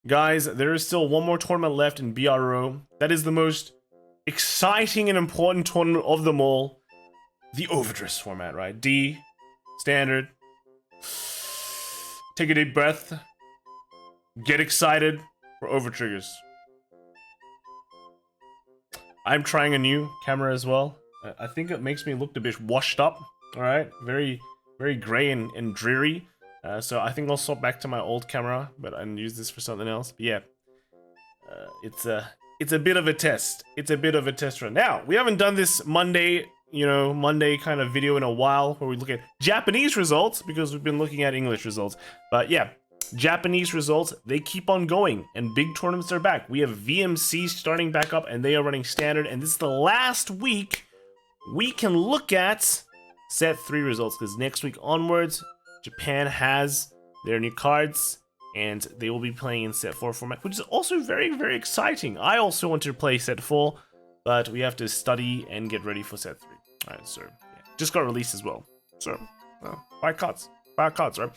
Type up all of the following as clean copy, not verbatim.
guys, there is still one more tournament left in BRO. That is the most exciting and important tournament of them all. The Overdress format, right? D, standard. Take a deep breath. Get excited for Overtriggers. I'm trying a new camera as well. I think it makes me look a bit washed up. All right, very gray and dreary. So I think I'll swap back to my old camera, but I can use this for something else. But yeah, it's a bit of a test. It's a bit of a test run. Now we haven't done this Monday, Monday kind of video in a while where we look at Japanese results because we've been looking at English results. But yeah, Japanese results, they keep on going and big tournaments are back. We have VMC starting back up and they are running standard, and this is the last week we can look at set 3 results because next week onwards Japan has their new cards and they will be playing in set 4 format, which is also very exciting. I also want to play set 4, but we have to study and get ready for set 3. Alright, so yeah, just got released as well, so buy cards, right?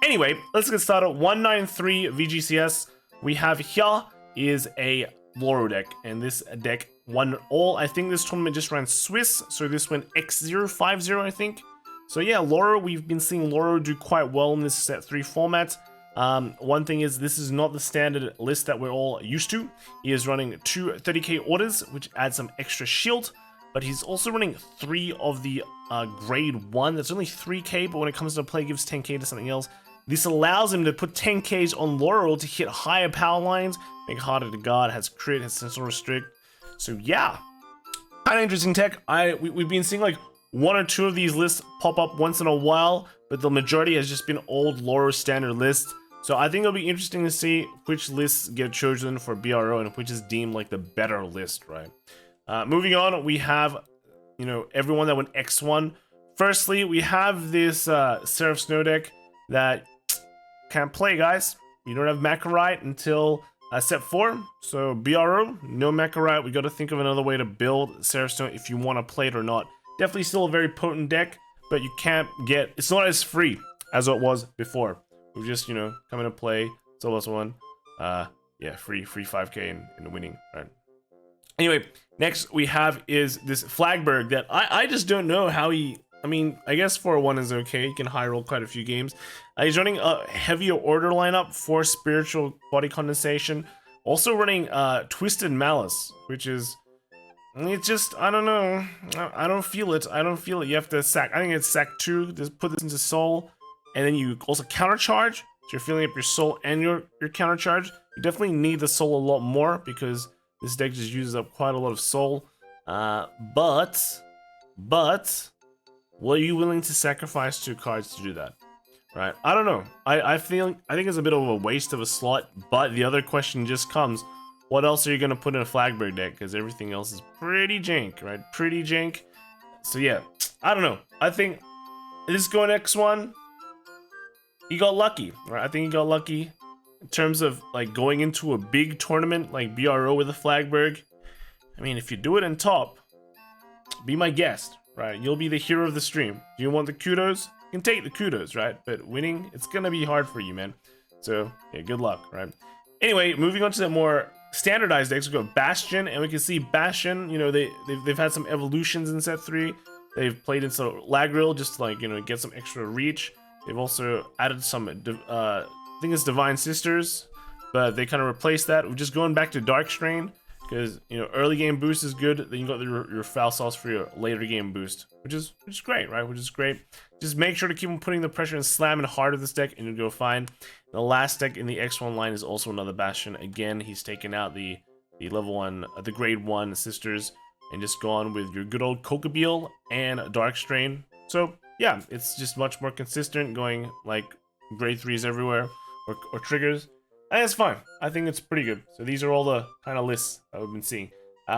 Anyway, let's get started. 193 VGCS. We have here is a Loro deck, and this deck won all. I think this tournament just ran Swiss, so this went X050, I think. So yeah, Loro, we've been seeing Loro do quite well in this set 3 format. One thing is, this is not the standard list that we're all used to. He is running 2 30k orders, which adds some extra shield, but he's also running 3 of the grade 1. That's only 3k, but when it comes to play, gives 10k to something else. This allows him to put 10Ks on Laurel to hit higher power lines, make it harder to guard, has crit, has sentinel restrict. So yeah, kind of interesting tech. We've been seeing like 1 or 2 of these lists pop up once in a while, but the majority has just been old Laurel standard lists. So I think it'll be interesting to see which lists get chosen for BRO and which is deemed like the better list, right? Moving on, we have, everyone that went X1. Firstly, we have this Seraph Snow deck that can't play, guys. You don't have Makarite until set 4, so BRO, no Makarite. We got to think of another way to build Seraph Snow if you want to play it or not. Definitely still a very potent deck, but you can't get, it's not as free as it was before. We just, come into play, Solos 1, yeah, free 5k in the winning, right? Anyway, next we have is this Flagberg that I just don't know how he, I guess 4-1 is okay. He can high roll quite a few games. He's running a heavier order lineup for Spiritual Body Condensation. Also running Twisted Malice, which is, it's just, I don't know. I don't feel it. You have to sack, I think it's sack 2, just put this into soul, and then you also countercharge. So you're filling up your soul and your countercharge. You definitely need the soul a lot more because this deck just uses up quite a lot of soul. But what are you willing to sacrifice 2 cards to do that? Right? I don't know. I think it's a bit of a waste of a slot, but the other question just comes, what else are you going to put in a Flagberg deck? Because everything else is pretty jank, right? Pretty jank. So yeah, I don't know. I think this going X1, he got lucky, right? I think he got lucky in terms of like going into a big tournament like BRO with a Flagberg. If you do it in top, be my guest. Right, you'll be the hero of the stream. Do you want the kudos? You can take the kudos, right? But winning, it's gonna be hard for you, man. So yeah, good luck, right? Anyway, moving on to the more standardized decks, we got Bastion, and we can see Bastion. They've had some evolutions in set 3. They've played into Lagrill just to like get some extra reach. They've also added some, I think it's Divine Sisters, but they kind of replaced that. We're just going back to Dark Strain. Because early game boost is good, then you got your foul sauce for your later game boost, which is great, right? Which is great. Just make sure to keep on putting the pressure and slamming hard with this deck, and you'll go fine. The last deck in the X1 line is also another Bastion. Again, he's taken out the level 1, the grade 1 sisters, and just gone with your good old Kokobeel and Dark Strain. So yeah, it's just much more consistent, going like grade 3s everywhere or triggers. And it's fine. I think it's pretty good. So these are all the kind of lists that we've been seeing.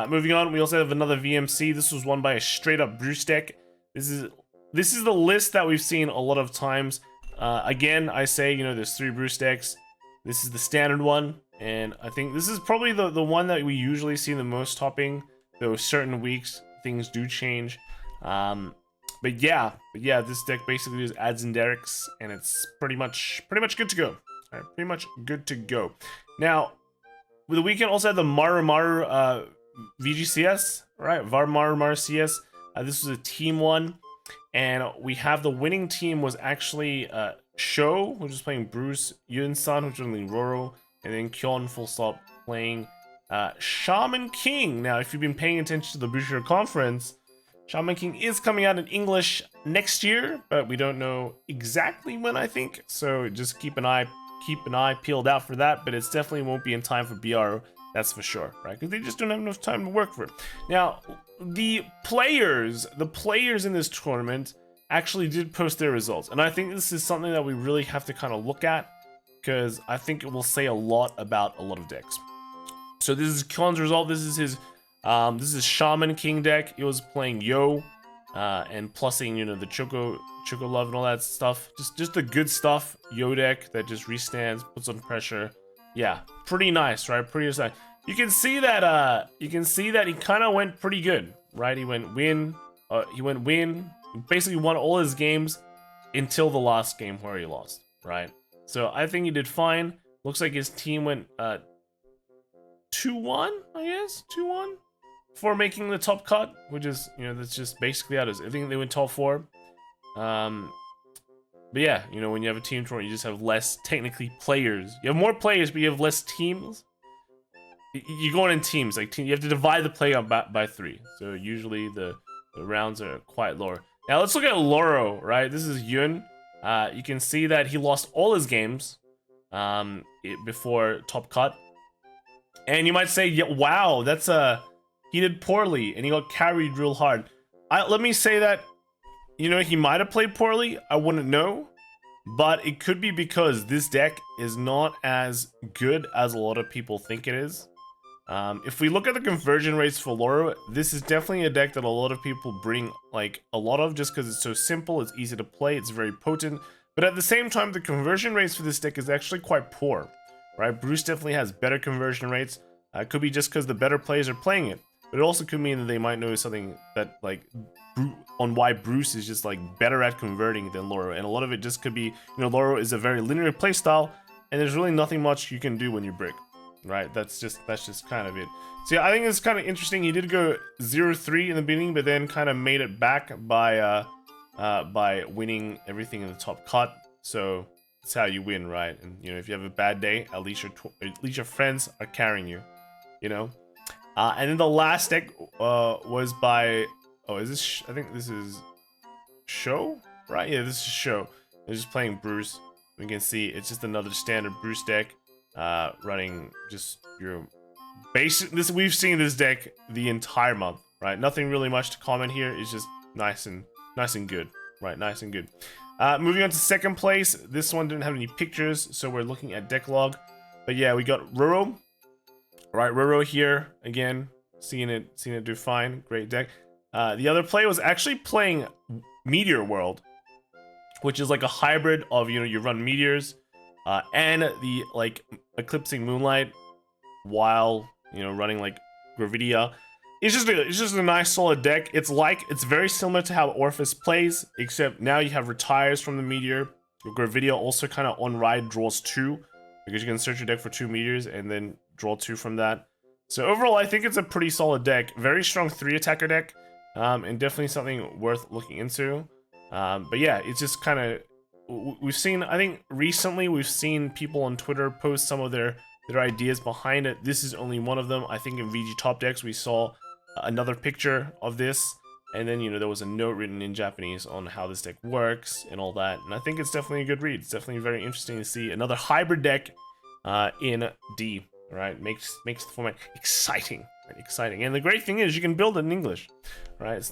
Moving on, we also have another VMC. This was won by a straight up Bruce deck. This is the list that we've seen a lot of times. Again, I say, there's 3 Bruce decks. This is the standard one, and I think this is probably the one that we usually see the most topping. Though certain weeks things do change. But yeah, this deck basically just adds in Derek's, and it's pretty much good to go. Alright, pretty much good to go. Now, the weekend also had the Maru Maru VGCS, right? Maru Maru CS. This was a team one, and we have the winning team was actually Sho, which was playing Bruce, Yun-san, which was playing Roro, and then Kyon full stop playing Shaman King. Now, if you've been paying attention to the Bushido conference, Shaman King is coming out in English next year, but we don't know exactly when, I think. So just keep an eye peeled out for that, but it definitely won't be in time for BRO, that's for sure, right? Because they just don't have enough time to work for it. Now, the players in this tournament actually did post their results, and I think this is something that we really have to kind of look at, because I think it will say a lot about a lot of decks. So this is Kyon's result. This is his Shaman King deck. He was playing Yo, and plussing, you know, the Choco Love and all that stuff. Just the good stuff. Yo deck that just restands, puts on pressure. Yeah, pretty nice, right? Pretty nice. You can see that he kind of went pretty good, right? He went win. He basically won all his games until the last game where he lost, right? So I think he did fine. Looks like his team went 2-1, I guess, 2-1 for making the top cut, which is, you know, that's just basically how it is. I think they went top 4. But yeah, you know, when you have a team tournament, you just have less technically players. You have more players, but you have less teams. You're going in teams, like you have to divide the play up by 3. So usually the rounds are quite lower. Now let's look at Loro, right? This is Yun. You can see that he lost all his games before top cut. And you might say, yeah, wow, that's he did poorly and he got carried real hard. Let me say that, you know, he might have played poorly. I wouldn't know. But it could be because this deck is not as good as a lot of people think it is. If we look at the conversion rates for Loro, this is definitely a deck that a lot of people bring like a lot of, just because it's so simple, it's easy to play, it's very potent. But at the same time, the conversion rates for this deck is actually quite poor, right? Bruce definitely has better conversion rates. It could be just because the better players are playing it. But it also could mean that they might know something that, like, on why Bruce is just, like, better at converting than Loro. And a lot of it just could be, you know, Loro is a very linear playstyle, and there's really nothing much you can do when you brick, right? That's just kind of it. So yeah, I think it's kind of interesting. He did go 0-3 in the beginning, but then kind of made it back by winning everything in the top cut. So that's how you win, right? And, you know, if you have a bad day, at least your friends are carrying you, you know? And then the last deck was by, is this, I think this is Sho, right? Yeah, this is Sho. They're just playing Bruce. We can see it's just another standard Bruce deck, running just your basic. We've seen this deck the entire month, right? Nothing really much to comment here. It's just nice and good, right? Nice and good. Moving on to second place. This one didn't have any pictures, so we're looking at deck log. But yeah, we got Roro. Right, Roro here again, seeing it do fine. Great deck. The other player was actually playing Meteor World, which is like a hybrid of, you know, you run meteors and the like eclipsing moonlight while, you know, running like Gravidia. It's just a nice solid deck. It's very similar to how Orphis plays, except now you have retires from the meteor. Gravidia also kind of on ride draws 2, because you can search your deck for 2 meteors and then draw 2 from that. So overall, I think it's a pretty solid deck. Very strong 3-attacker deck, and definitely something worth looking into. But yeah, it's just kind of, we've seen, I think recently we've seen people on Twitter post some of their ideas behind it. This is only one of them. I think in VG Top Decks we saw another picture of this, and then, you know, there was a note written in Japanese on how this deck works and all that. And I think it's definitely a good read. It's definitely very interesting to see another hybrid deck in D. Right, makes the format exciting, right? Exciting. And the great thing is you can build it in English, right? It's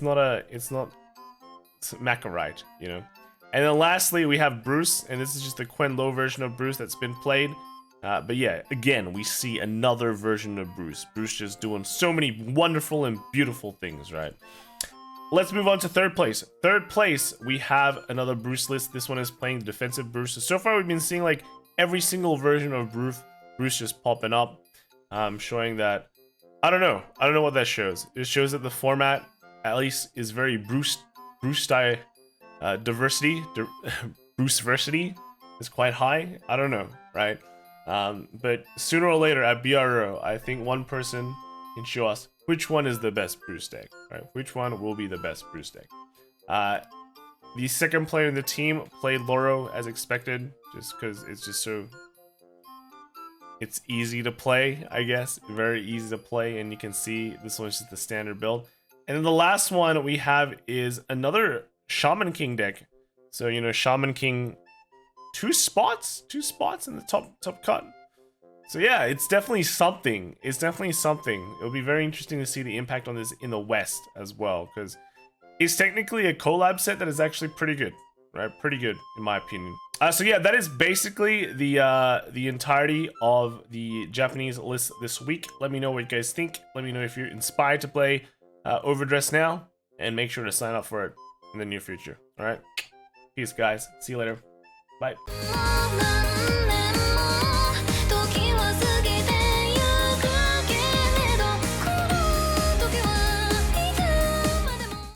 Macarite, you know. And then lastly, we have Bruce, and this is just the Quen Lo version of Bruce that's been played. But yeah, again, we see another version of Bruce. Bruce just doing so many wonderful and beautiful things, right? Let's move on to third place. Third place, we have another Bruce list. This one is playing the defensive Bruce. So far, we've been seeing like every single version of Bruce just popping up, showing that, I don't know what that shows. It shows that the format, at least, is very Bruce diversity. Bruceversity is quite high. I don't know, right? But sooner or later at BRO, I think one person can show us which one is the best Brew's deck. Right? Which one will be the best Brew's deck? The second player in the team played Loro as expected, just because it's just so... It's easy to play, I guess. Very easy to play, and you can see this one's just the standard build. And then the last one we have is another Shaman King deck. So, you know, Shaman King, two spots in the top cut. So yeah, it's definitely something. It's definitely something. It'll be very interesting to see the impact on this in the West as well, because it's technically a collab set that is actually pretty good, right? Pretty good, in my opinion. So yeah, that is basically the entirety of the Japanese list this week. Let me know what you guys think. Let me know if you're inspired to play Overdress now, and make sure to sign up for it in the near future. All right, peace, guys. See you later. Bye.